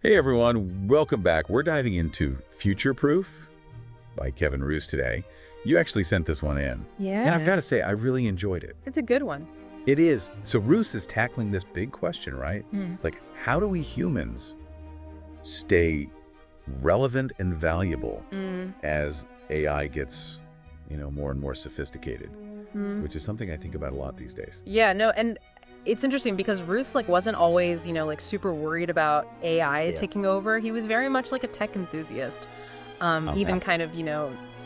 Hey everyone, welcome back. We're diving into Futureproof by Kevin Roose today. You actually sent this one in. Yeah. And I've got to say, I really enjoyed it. It's a good one. It is. So Roose is tackling this big question, right? Like, how do we humans stay relevant and valuable as AI gets, more and more sophisticated, which is something I think about a lot these days. Yeah, no, and it's interesting because Roose wasn't always, super worried about AI taking over. He was very much like a tech enthusiast. Even kind of,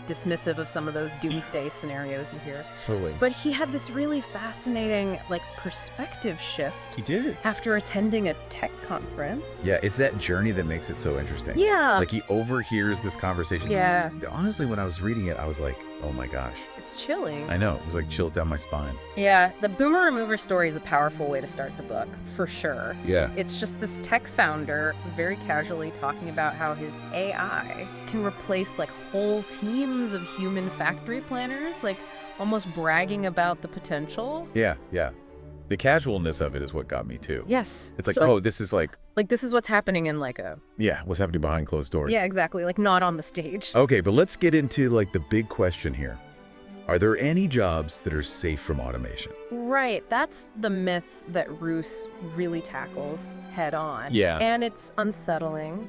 dismissive of some of those doomsday scenarios you hear. Totally. But he had this really fascinating, perspective shift. He did. After attending a tech conference. Yeah, it's that journey that makes it so interesting. Yeah. Like, he overhears this conversation. Yeah. Honestly, when I was reading it, I was like, oh my gosh. It's chilling. I know. It was like chills down my spine. Yeah, the boomer remover story is a powerful way to start the book, for sure. Yeah. It's just this tech founder very casually talking about how his AI can replace whole teams of human factory planners, almost bragging about the potential. Yeah, yeah. The casualness of it is what got me too. Yes. It's like, this is this is what's happening in a... Yeah, what's happening behind closed doors. Yeah, exactly. Not on the stage. Okay, but let's get into the big question here. Are there any jobs that are safe from automation? Right. That's the myth that Roose really tackles head on. Yeah. And it's unsettling.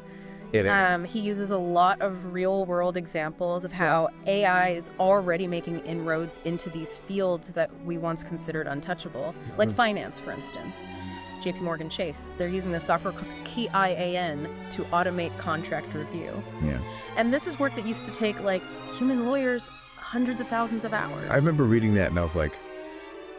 It is. He uses a lot of real-world examples of how AI is already making inroads into these fields that we once considered untouchable, like finance, for instance. JP Morgan Chase, they're using the software called KIAN to automate contract review. Yeah. And this is work that used to take, human lawyers hundreds of thousands of hours. I remember reading that and I was like,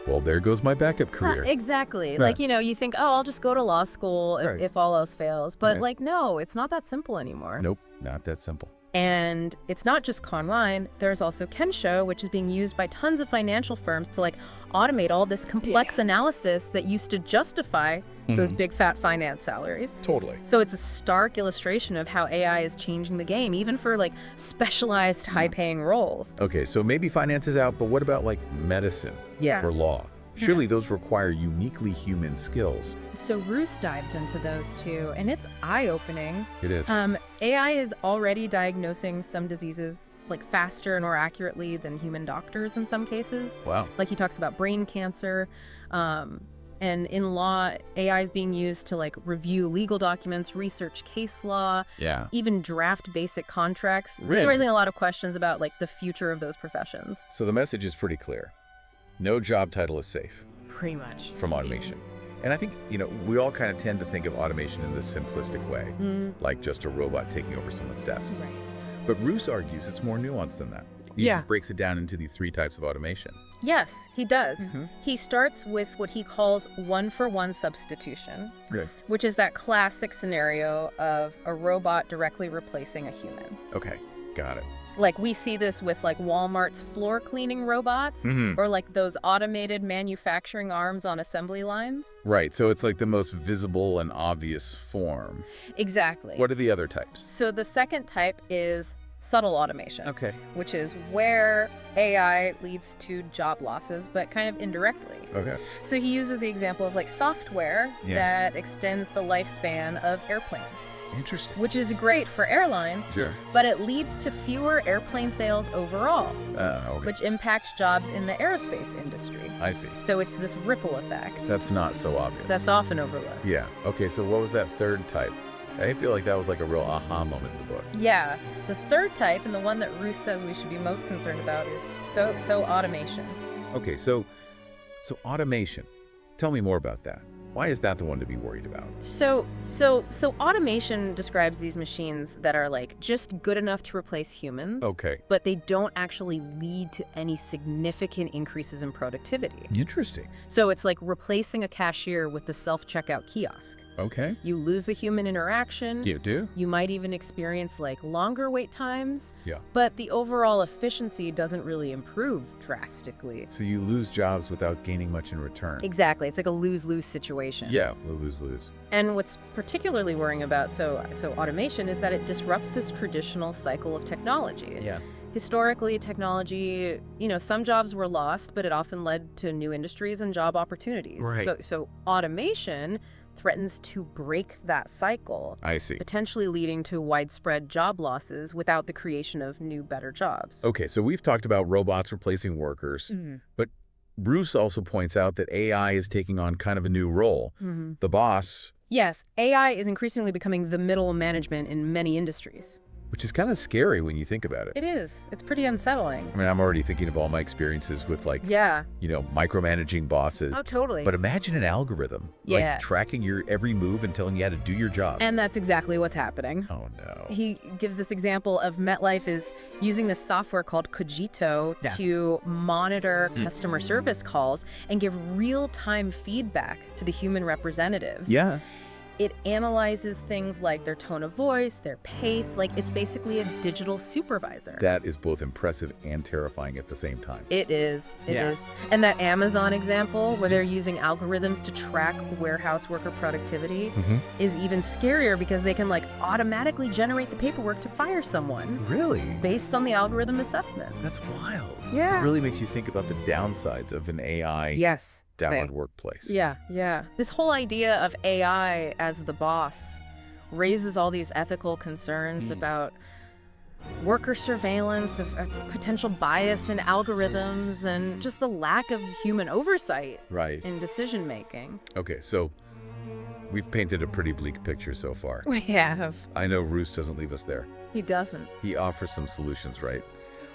well, there goes my backup career. Exactly. Right. You think, oh, I'll just go to law school if all else fails. But, no, it's not that simple anymore. Nope, not that simple. And it's not just Conline. There's also Kensho, which is being used by tons of financial firms to, automate all this complex analysis that used to justify those big, fat finance salaries. Totally. So it's a stark illustration of how AI is changing the game, even for, specialized, high-paying roles. Okay, so maybe finance is out, but what about, medicine or law? Surely those require uniquely human skills. So Roose dives into those too, and it's eye-opening. It is. AI is already diagnosing some diseases faster and more accurately than human doctors in some cases. Wow. He talks about brain cancer. And in law, AI is being used to review legal documents, research case law, even draft basic contracts. Really? It's raising a lot of questions about the future of those professions. So the message is pretty clear. No job title is safe. Pretty much. From automation. And I think, we all kind of tend to think of automation in this simplistic way, like just a robot taking over someone's desk. Right. But Roose argues it's more nuanced than that. He breaks it down into these three types of automation. Yes, he does. He starts with what he calls one-for-one substitution, which is that classic scenario of a robot directly replacing a human. Okay, got it. We see this with Walmart's floor cleaning robots or those automated manufacturing arms on assembly lines. Right, so it's the most visible and obvious form. Exactly. What are the other types? So the second type is subtle automation. Okay. Which is where AI leads to job losses, but kind of indirectly. Okay. So he uses the example of software that extends the lifespan of airplanes. Interesting. Which is great for airlines, but it leads to fewer airplane sales overall, which impacts jobs in the aerospace industry. I see. So it's this ripple effect. That's not so obvious. That's often overlooked. Yeah. Okay, so what was that third type? I feel like that was a real aha moment in the book. Yeah. The third type, and the one that Roose says we should be most concerned about, is so automation. Okay, so automation. Tell me more about that. Why is that the one to be worried about? So automation describes these machines that are just good enough to replace humans. Okay. But they don't actually lead to any significant increases in productivity. Interesting. So it's like replacing a cashier with the self-checkout kiosk. Okay. You lose the human interaction. You do? You might even experience longer wait times. Yeah. But the overall efficiency doesn't really improve drastically. So you lose jobs without gaining much in return. Exactly. It's like a lose-lose situation. Yeah, lose-lose. And what's particularly worrying about automation is that it disrupts this traditional cycle of technology. Yeah. Historically, technology, some jobs were lost, but it often led to new industries and job opportunities. Right. So automation threatens to break that cycle, I see. potentially leading to widespread job losses without the creation of new, better jobs. Okay, so we've talked about robots replacing workers, but Roose also points out that AI is taking on kind of a new role. The boss, Yes, AI is increasingly becoming the middle management in many industries. which is kind of scary when you think about it. It is. It's pretty unsettling. I mean, I'm already thinking of all my experiences with, like, Yeah. micromanaging bosses. Oh, totally. But imagine an algorithm, Yeah. like tracking your every move and telling you how to do your job. And that's exactly what's happening. Oh, no. He gives this example of MetLife is using this software called Cogito to monitor customer service calls and give real-time feedback to the human representatives. Yeah. It analyzes things like their tone of voice, their pace, like it's basically a digital supervisor. That is both impressive and terrifying at the same time. It is. It is. And that Amazon example where they're using algorithms to track warehouse worker productivity is even scarier because they can like automatically generate the paperwork to fire someone Really? based on the algorithm assessment. That's wild. Yeah. It really makes you think about the downsides of an AI Yes. downward workplace. Yeah. This whole idea of AI as the boss raises all these ethical concerns about worker surveillance, of potential bias in algorithms, and just the lack of human oversight Right. in decision making. Okay, so we've painted a pretty bleak picture so far. We have. I know Roose doesn't leave us there. He doesn't. He offers some solutions, right?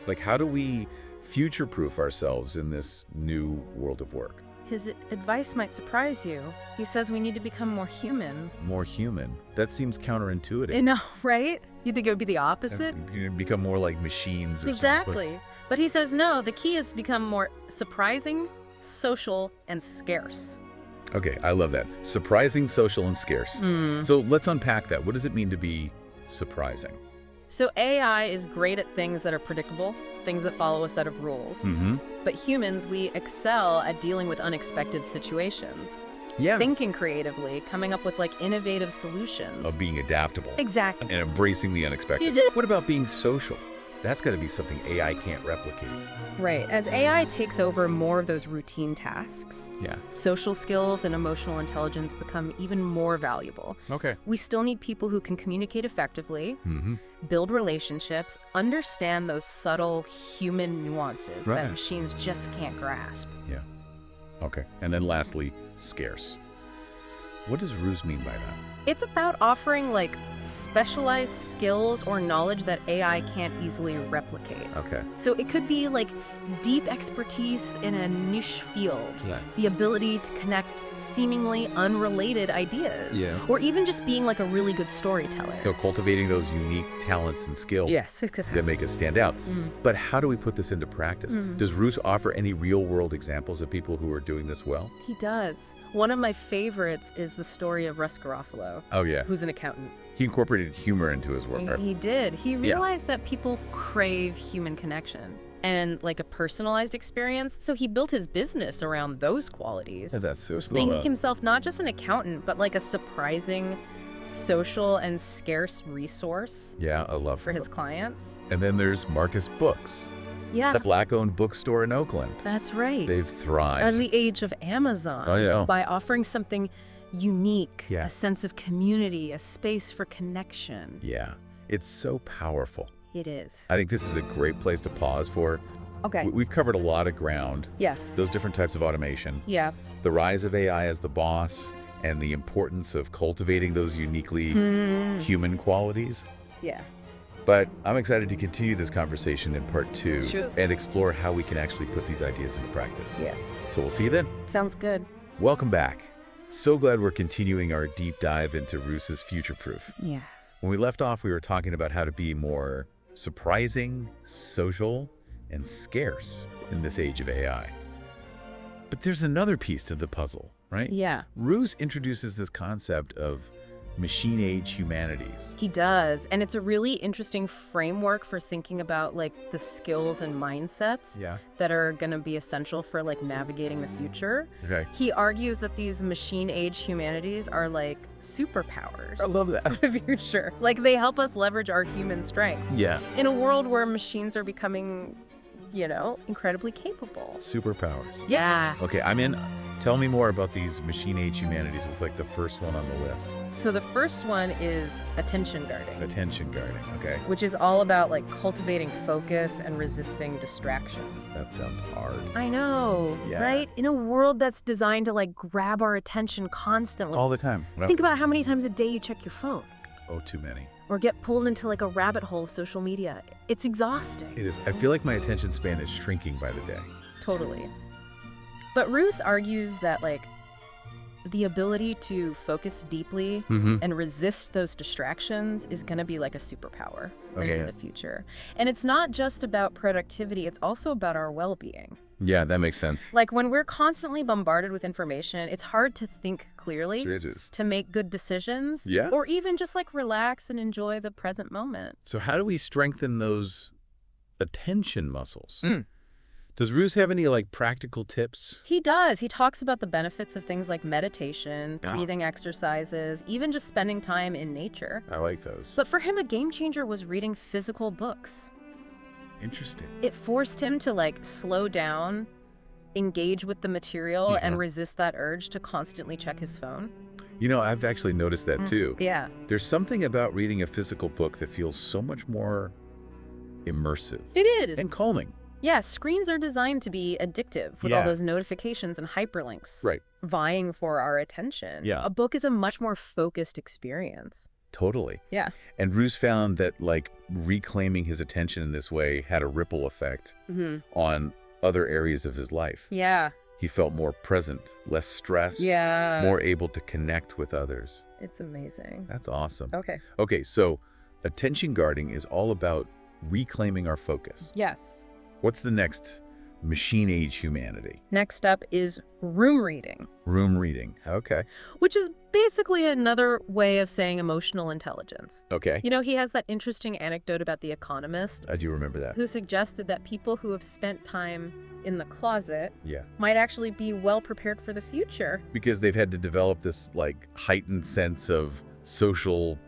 Like, how do we future-proof ourselves in this new world of work? His advice might surprise you. He says we need to become more human. More human. That seems counterintuitive. No, right? You think it would be the opposite? Become more like machines or something. Exactly. But he says no, the key is to become more surprising, social, and scarce. Okay, I love that. Surprising, social, and scarce. So let's unpack that. What does it mean to be surprising? So AI is great at things that are predictable, things that follow a set of rules. But humans, we excel at dealing with unexpected situations. Yeah. Thinking creatively, coming up with like innovative solutions. Of being adaptable. Exactly. And embracing the unexpected. What about being social? That's got to be something AI can't replicate. Right. As AI takes over more of those routine tasks, social skills and emotional intelligence become even more valuable. Okay. We still need people who can communicate effectively, build relationships, understand those subtle human nuances that machines just can't grasp. Yeah. Okay. And then lastly, scarce. What does Roose mean by that? It's about offering like specialized skills or knowledge that AI can't easily replicate. Okay. So it could be like deep expertise in a niche field, Yeah. the ability to connect seemingly unrelated ideas, Yeah. or even just being like a really good storyteller. So cultivating those unique talents and skills yes, it could that happen. make us stand out. But how do we put this into practice? Does Roose offer any real-world examples of people who are doing this well? He does. One of my favorites is the story of Russ Garofalo, Oh, yeah. who's an accountant. He incorporated humor into his work. He did. He realized that people crave human connection and like a personalized experience. So he built his business around those qualities, That's so making himself not just an accountant, but like a surprising social and scarce resource Yeah, I love for his clients. And then there's Marcus Books, Yeah, the Black-owned bookstore in Oakland. that's right. They've thrived. At the age of Amazon, Oh, yeah. by offering something unique, Yeah. a sense of community, a space for connection. Yeah, it's so powerful. It is. I think this is a great place to pause for. Okay. We've covered a lot of ground. Yes. Those different types of automation, Yeah. the rise of AI as the boss, and the importance of cultivating those uniquely human qualities. Yeah. But I'm excited to continue this conversation in part 2 Sure. and explore how we can actually put these ideas into practice. Yeah. So we'll see you then. Sounds good. Welcome back. So glad we're continuing our deep dive into Roose's Futureproof. Yeah. When we left off, we were talking about how to be more surprising, social, and scarce in this age of AI. But there's another piece to the puzzle, right? Yeah. Roose introduces this concept of machine-age humanities. He does. And it's a really interesting framework for thinking about like the skills and mindsets Yeah. that are going to be essential for like navigating the future. Okay. He argues that these machine-age humanities are like superpowers. I love that. for the future. Like they help us leverage our human strengths. Yeah. In a world where machines are becoming incredibly capable. Superpowers. Yeah. Okay, I'm in. Tell me more about these machine-age humanities. Was like the first one on the list. So the first one is attention guarding. Attention guarding, okay. Which is all about cultivating focus and resisting distractions. That sounds hard. I know, Yeah. right? In a world that's designed to grab our attention constantly. All the time. Well, Think about how many times a day you check your phone oh, too many. or get pulled into a rabbit hole of social media. It's exhausting. It is. I feel like my attention span is shrinking by the day. Totally. But Roose argues that the ability to focus deeply and resist those distractions is going to be a superpower in the future. And it's not just about productivity, it's also about our well-being. Yeah, that makes sense. When we're constantly bombarded with information, it's hard to think clearly, Jesus. to make good decisions, Yeah. or even just relax and enjoy the present moment. So how do we strengthen those attention muscles? Does Roose have any practical tips? He does. He talks about the benefits of things like meditation, breathing exercises, even just spending time in nature. I like those. But for him, a game changer was reading physical books. Interesting. It forced him to slow down, engage with the material, and resist that urge to constantly check his phone. I've actually noticed that too. Yeah. There's something about reading a physical book that feels so much more immersive. It is. And calming. Yeah, screens are designed to be addictive with all those notifications and hyperlinks. Right. Vying for our attention. Yeah. A book is a much more focused experience. Totally. Yeah. And Roose found that reclaiming his attention in this way had a ripple effect on other areas of his life. Yeah. He felt more present, less stressed, more able to connect with others. It's amazing. That's awesome. Okay. Okay, so attention guarding is all about reclaiming our focus. Yes. What's the next machine-age humanity? Next up is room reading. Room reading. Okay. Which is basically another way of saying emotional intelligence. Okay. He has that interesting anecdote about the economist I do remember that. who suggested that people who have spent time in the closet Yeah. might actually be well prepared for the future. Because they've had to develop this heightened sense of social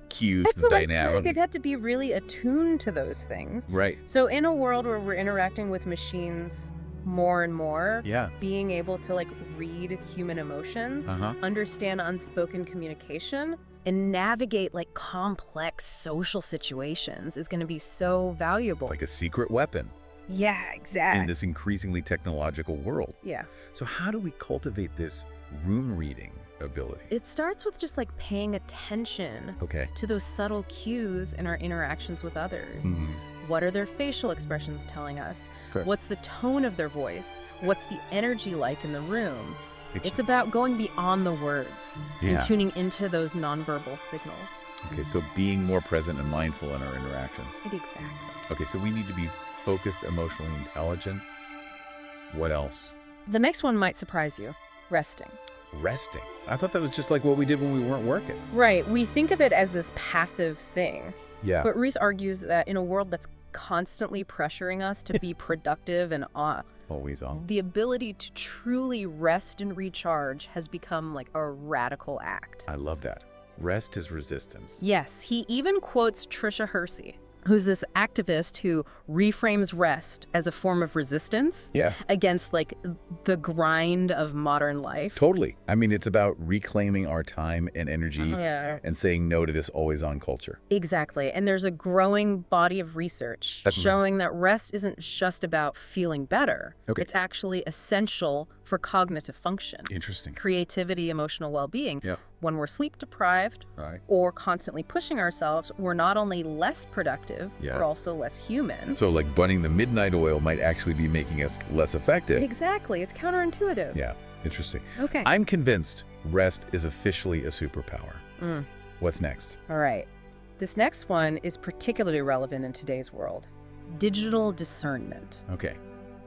cues That's and what I said. dynamic. They've had to be really attuned to those things. Right. So in a world where we're interacting with machines more and more, Yeah. being able to read human emotions, understand unspoken communication, and navigate complex social situations is going to be so valuable. Like a secret weapon Yeah, exactly. in this increasingly technological world. Yeah. So how do we cultivate this room reading ability? It starts with just paying attention Okay. to those subtle cues in our interactions with others. What are their facial expressions telling us? Sure. What's the tone of their voice? What's the energy like in the room? It's It's about going beyond the words Yeah. and tuning into those nonverbal signals. Okay, so being more present and mindful in our interactions. Exactly. Okay, so we need to be focused, emotionally intelligent. What else? The next one might surprise you. Resting. Resting. I thought that was just like what we did when we weren't working. Right. We think of it as this passive thing. Yeah. But Roose argues that in a world that's constantly pressuring us to be productive and Always on. the ability to truly rest and recharge has become a radical act. I love that. Rest is resistance. Yes, he even quotes Trisha Hersey, who's this activist who reframes rest as a form of resistance Yeah. against the grind of modern life. Totally. I mean, it's about reclaiming our time and energy Yeah. and saying no to this always-on culture. Exactly. And there's a growing body of research showing that rest isn't just about feeling better. Okay. It's actually essential for cognitive function, Interesting. creativity, emotional well-being. Yeah. When we're sleep deprived All right. or constantly pushing ourselves, we're not only less productive, Yeah. we're also less human. So burning the midnight oil might actually be making us less effective. Exactly. It's counterintuitive. Yeah. Interesting. Okay. I'm convinced rest is officially a superpower. What's next? All right. This next one is particularly relevant in today's world. Digital discernment. Okay.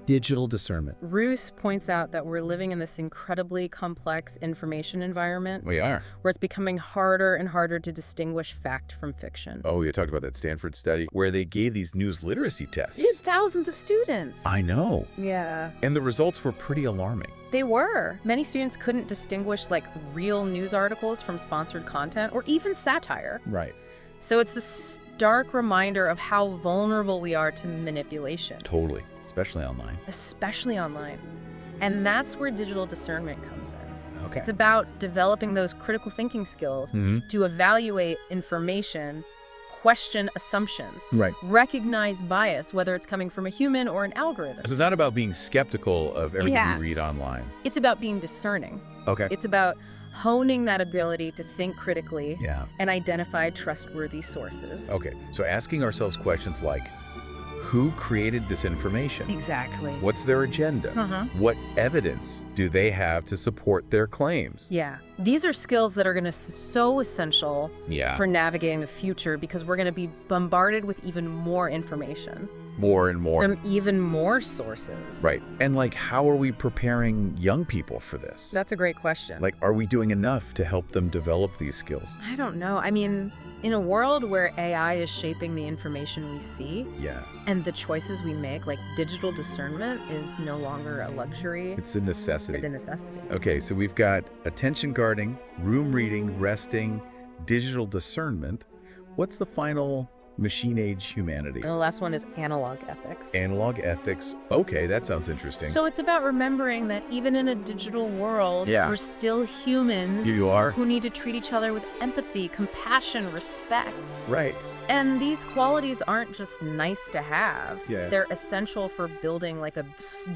Digital discernment. Roose points out that we're living in this incredibly complex information environment We are. where it's becoming harder and harder to distinguish fact from fiction. Oh, you talked about that Stanford study where they gave these news literacy It's tests. thousands of students. I know. Yeah. And the results were pretty alarming. They were. Many students couldn't distinguish real news articles from sponsored content or even satire. Right. So it's a stark reminder of how vulnerable we are to manipulation. Totally. Especially online. Especially online. And that's where digital discernment comes in. Okay. It's about developing those critical thinking skills to evaluate information, question assumptions, recognize bias, whether it's coming from a human or an algorithm. So it's not about being skeptical of everything we read online. It's about being discerning. Okay. It's about honing that ability to think critically and identify trustworthy sources. Okay. So asking ourselves questions like, who created this information? Exactly. What's their agenda? What evidence do they have to support their claims? Yeah. These are skills that are going to be so essential for navigating the future because we're going to be bombarded with even more information. More and more. From even more sources. Right. And like, how are we preparing young people for this? That's a great question. Like, are we doing enough to help them develop these skills? I don't know. I mean, in a world where AI is shaping the information we see and the choices we make, like digital discernment is no longer a luxury. It's a necessity. It's a necessity. Okay, so we've got attention guarding, room reading, resting, digital discernment. What's the final machine age humanity? And the last one is analog ethics. Analog ethics. Okay, that sounds interesting. So it's about remembering that even in a digital world, we're still humans who need to treat each other with empathy, compassion, respect. Right. And these qualities aren't just nice to have. They're essential for building like a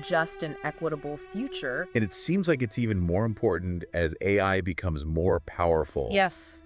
just and equitable future. And it seems like it's even more important as AI becomes more powerful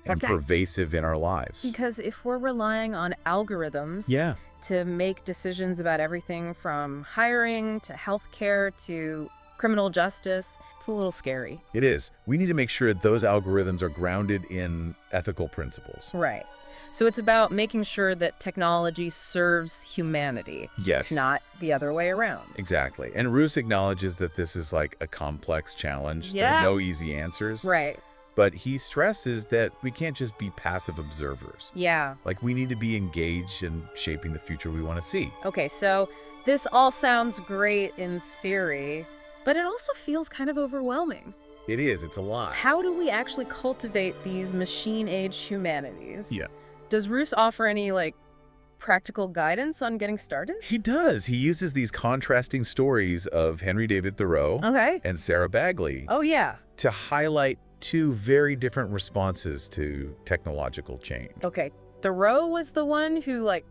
and pervasive in our lives. Because if we're relying on algorithms to make decisions about everything from hiring to healthcare to criminal justice, it's a little scary. It is. We need to make sure that those algorithms are grounded in ethical principles. Right. So it's about making sure that technology serves humanity. Yes. Not the other way around. Exactly. And Roose acknowledges that this is like a complex challenge. There are no easy answers. Right. But he stresses that we can't just be passive observers. Yeah. Like, we need to be engaged in shaping the future we want to see. Okay, so this all sounds great in theory, but it also feels kind of overwhelming. It is. It's a lot. How do we actually cultivate these machine-age humanities? Yeah. Does Roose offer any, like, practical guidance on getting started? He does. He uses these contrasting stories of Henry David Thoreau and Sarah Bagley to highlight two very different responses to technological change. Okay. Thoreau was the one who, like,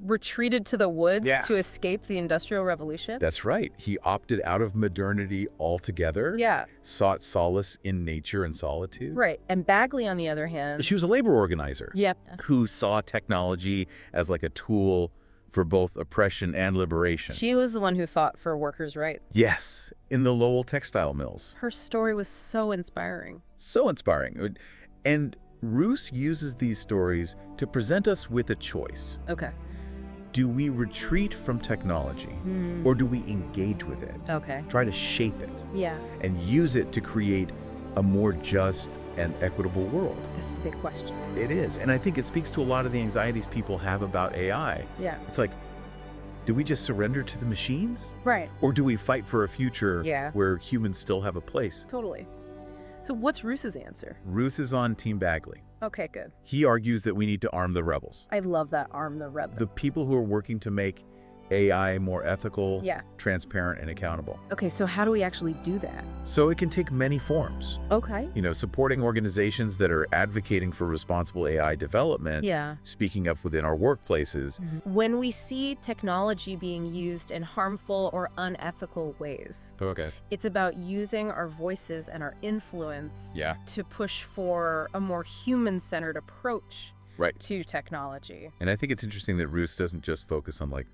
retreated to the woods to escape the Industrial Revolution? That's right. He opted out of modernity altogether. Sought solace in nature and solitude. Right. And Bagley, on the other hand... She was a labor organizer. Who saw technology as like a tool for both oppression and liberation. She was the one who fought for workers' rights. Yes, in the Lowell textile mills. Her story was so inspiring. So inspiring. And Roose uses these stories to present us with a choice. Okay. Do we retreat from technology or do we engage with it? Okay. Try to shape it. Yeah. And use it to create a more just and equitable world? That's the big question. It is. And I think it speaks to a lot of the anxieties people have about AI. Yeah. It's like, do we just surrender to the machines? Right. Or do we fight for a future where humans still have a place? Totally. So what's Roose's answer? Roose is on Team Bagley. Okay, good. He argues that we need to arm the rebels. I love that, arm the rebels. The people who are working to make AI more ethical, transparent, and accountable. Okay, so how do we actually do that? So it can take many forms. Okay. You know, supporting organizations that are advocating for responsible AI development. Speaking up within our workplaces. When we see technology being used in harmful or unethical ways, it's about using our voices and our influence to push for a more human-centered approach to technology. And I think it's interesting that Roose doesn't just focus on like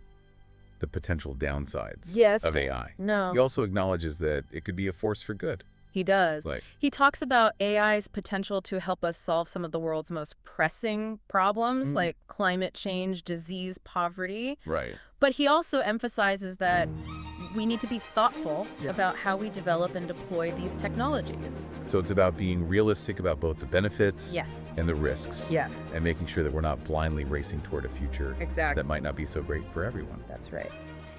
the potential downsides of AI. No. He also acknowledges that it could be a force for good. He does. He talks about AI's potential to help us solve some of the world's most pressing problems, like climate change, disease, poverty. But he also emphasizes that we need to be thoughtful about how we develop and deploy these technologies. So it's about being realistic about both the benefits and the risks. And making sure that we're not blindly racing toward a future that might not be so great for everyone. That's right.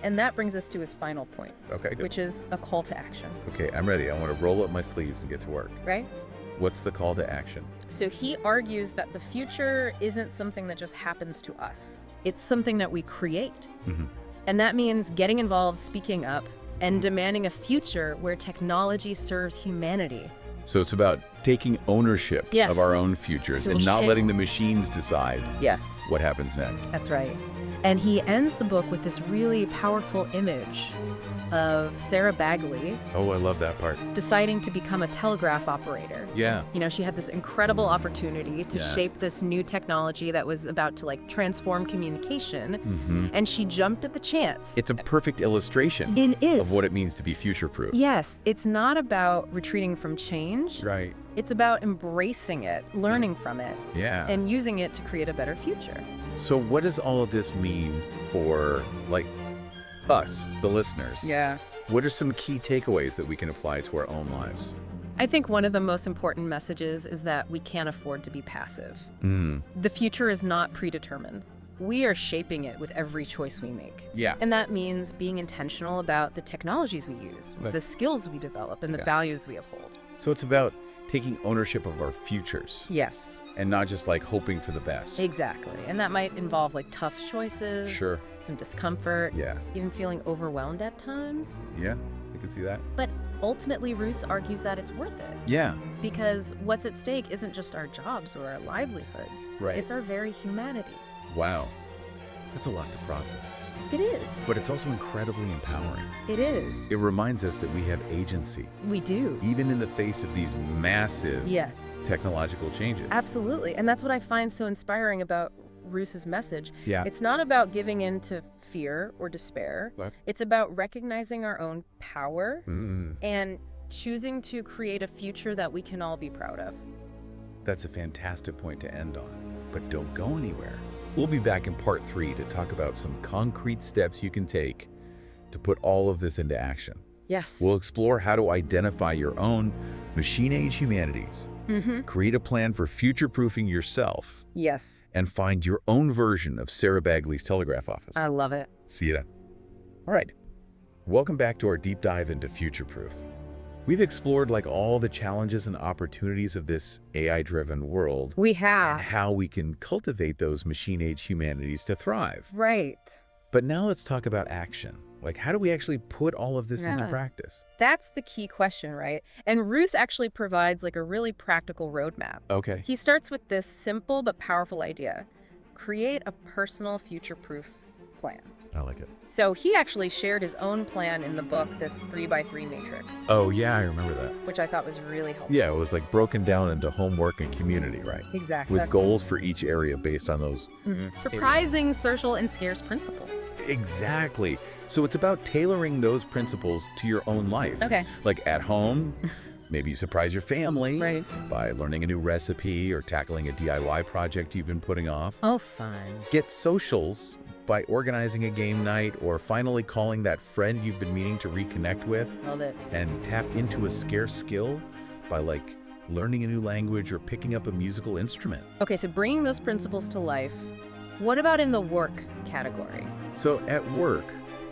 And that brings us to his final point, good. Which is a call to action. Okay, I'm ready. I want to roll up my sleeves and get to work. Right? What's the call to action? So he argues that the future isn't something that just happens to us. It's something that we create. And that means getting involved, speaking up, and demanding a future where technology serves humanity. So it's about taking ownership Yes. of our own futures and not letting the machines decide Yes. what happens next. That's right. And he ends the book with this really powerful image of Sarah Bagley Oh, I love that part. deciding to become a telegraph operator. Yeah. You know, she had this incredible opportunity to Yeah. shape this new technology that was about to like transform communication, and she jumped at the chance. It's a perfect illustration It is. of what it means to be future-proof. Yes, it's not about retreating from change. Right. It's about embracing it, learning from it, Yeah. and using it to create a better future. So what does all of this mean for, like, us, the listeners? Yeah. What are some key takeaways that we can apply to our own lives? I think one of the most important messages is that we can't afford to be passive. The future is not predetermined. We are shaping it with every choice we make. Yeah. And that means being intentional about the technologies we use, Right. the skills we develop, and the values we uphold. So it's about taking ownership of our futures Yes, and not just, like, hoping for the best. exactly. And that might involve like tough choices, Sure. some discomfort, Yeah. even feeling overwhelmed at times. Yeah, I can see that. But ultimately, Roose argues that it's worth it. Yeah. Because what's at stake isn't just our jobs or our livelihoods. Right. It's our very humanity. Wow. That's a lot to process. It is. But it's also incredibly empowering. It is. It reminds us that we have agency, We do. even in the face of these massive Yes. technological changes. Absolutely. And that's what I find so inspiring about Roose's message. Yeah. It's not about giving in to fear or despair. What? It's about recognizing our own power Mm, and choosing to create a future that we can all be proud of. that's a fantastic point to end on. But don't go anywhere. We'll be back in part 3 to talk about some concrete steps you can take to put all of this into action. Yes. We'll explore how to identify your own machine-age humanities, create a plan for future-proofing yourself, Yes. and find your own version of Sarah Bagley's telegraph office. I love it. See you then. All right. Welcome back to our deep dive into Futureproof. We've explored, like, all the challenges and opportunities of this AI-driven world We and have. how we can cultivate those machine-age humanities to thrive. Right. But now let's talk about action. Like, how do we actually put all of this into Yeah. practice? That's the key question, right? And Roose actually provides like a really practical roadmap. Okay. He starts with this simple but powerful idea. Create a personal future-proof plan. I like it. So he actually shared his own plan in the book, this 3x3 matrix, Oh, yeah, I remember that. which I thought was really helpful. Yeah, it was like broken down into homework and community, right? Exactly. With goals for each area based on those. Surprising, social, and scarce principles. Exactly. So it's about tailoring those principles to your own life. Okay. Like at home, maybe you surprise your family Right. by learning a new recipe or tackling a DIY project you've been putting off. Oh, fun. Get socials by organizing a game night or finally calling that friend you've been meaning to reconnect with, Love it. and tap into a scarce skill by, like, learning a new language or picking up a musical instrument. Okay, so bringing those principles to life, what about in the work category? So at work,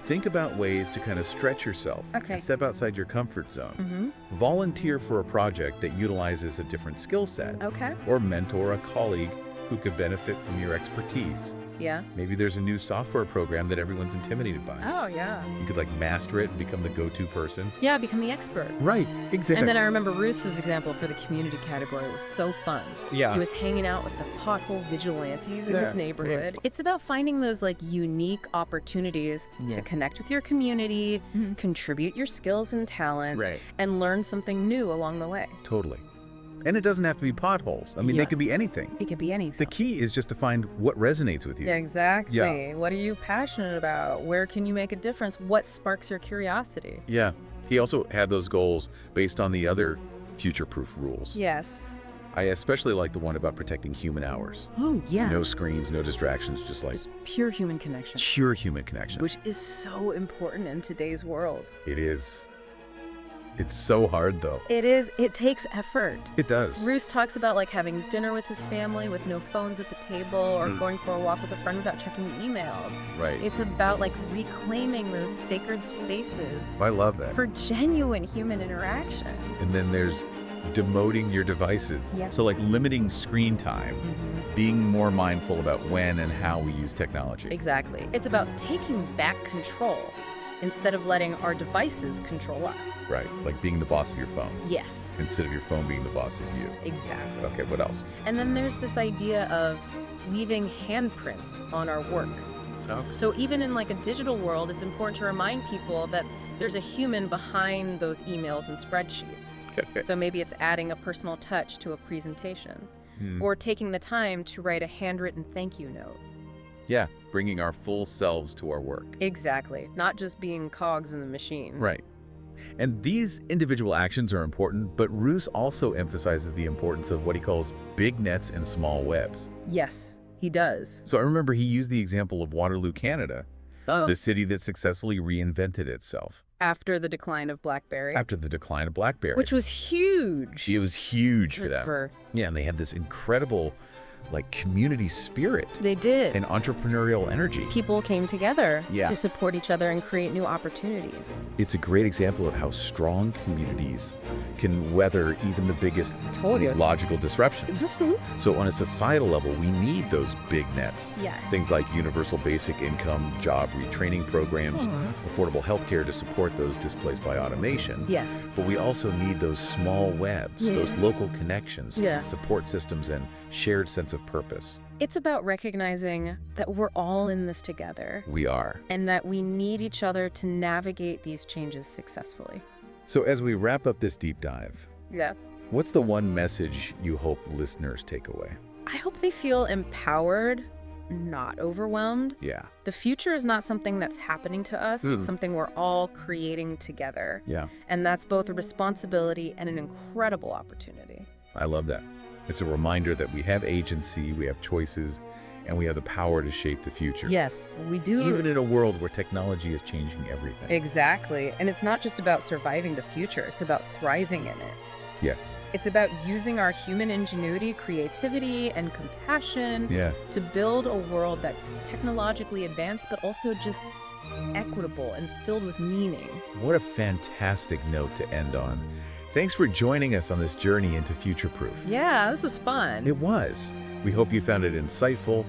think about ways to kind of stretch yourself Okay. and step outside your comfort zone. Mm-hmm. Volunteer for a project that utilizes a different skill set, Okay. or mentor a colleague who could benefit from your expertise. Yeah. Maybe there's a new software program that everyone's intimidated by. Oh, yeah. You could, like, master it and become the go-to person. Yeah, become the expert. Right, exactly. And then I remember Roose's example for the community category was so fun. Yeah. He was hanging out with the pothole vigilantes in Yeah, his neighborhood. It's about finding those like unique opportunities Yeah. to connect with your community, contribute your skills and talents, Right. and learn something new along the way. Totally. And it doesn't have to be potholes. I mean, Yeah. they could be anything. It could be anything. The key is just to find what resonates with you. Yeah, exactly. Yeah. What are you passionate about? Where can you make a difference? What sparks your curiosity? Yeah. He also had those goals based on the other future-proof rules. Yes. I especially like the one about protecting human hours. Oh, yeah. No screens, no distractions, just like Pure human connection, pure human connection. which is so important in today's world. It is. It's so hard, though. It is. It takes effort. It does. Roose talks about like having dinner with his family with no phones at the table or going for a walk with a friend without checking emails. Right. It's about like reclaiming those sacred spaces I love that. for genuine human interaction. And then there's demoting your devices. Yeah. So like limiting screen time, Mm-hmm. being more mindful about when and how we use technology. Exactly. It's about taking back control instead of letting our devices control us. Right, like being the boss of your phone Yes, instead of your phone being the boss of you. exactly. Okay, what else? And then there's this idea of leaving handprints on our work. So even in like a digital world, it's important to remind people that there's a human behind those emails and spreadsheets. Okay. So maybe it's adding a personal touch to a presentation Hmm. or taking the time to write a handwritten thank you note. Yeah, bringing our full selves to our work. Exactly. Not just being cogs in the machine. Right. And these individual actions are important, but Roose also emphasizes the importance of what he calls big nets and small webs. Yes, he does. So I remember he used the example of Waterloo, Canada, Oh. the city that successfully reinvented itself After the decline of BlackBerry. after the decline of BlackBerry. Which was huge. It was huge for them. For- Yeah, and they had this incredible, like, community spirit They did. and entrepreneurial energy. People came together Yeah. to support each other and create new opportunities. It's a great example of how strong communities can weather even the biggest Totally. logical disruptions. Absolutely. So on a societal level, we need those big nets. Yes. Things like universal basic income, job retraining programs, affordable healthcare to support those displaced by automation. Yes. But we also need those small webs, Yeah. those local connections, Yeah. support systems, and shared sense of purpose. It's about recognizing that we're all in this together We are. and that we need each other to navigate these changes successfully. So as we wrap up this deep dive, Yeah. what's the one message you hope listeners take away? I hope they feel empowered, not overwhelmed. Yeah. The future is not something that's happening to us. Mm. It's something we're all creating together. Yeah. And that's both a responsibility and an incredible opportunity. I love that. It's a reminder that we have agency, we have choices, and we have the power to shape the future. Yes, we do. Even in a world where technology is changing everything. Exactly. And it's not just about surviving the future, it's about thriving in it. Yes. It's about using our human ingenuity, creativity, and compassion Yeah. to build a world that's technologically advanced, but also just equitable and filled with meaning. What a fantastic note to end on. Thanks for joining us on this journey into Futureproof. Yeah, this was fun. It was. We hope you found it insightful,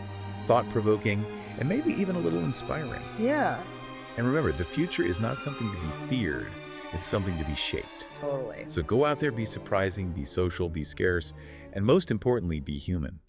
thought-provoking, and maybe even a little inspiring. Yeah, And remember, the future is not something to be feared. It's something to be shaped. totally. So go out there, be surprising, be social, be scarce, and most importantly, be human.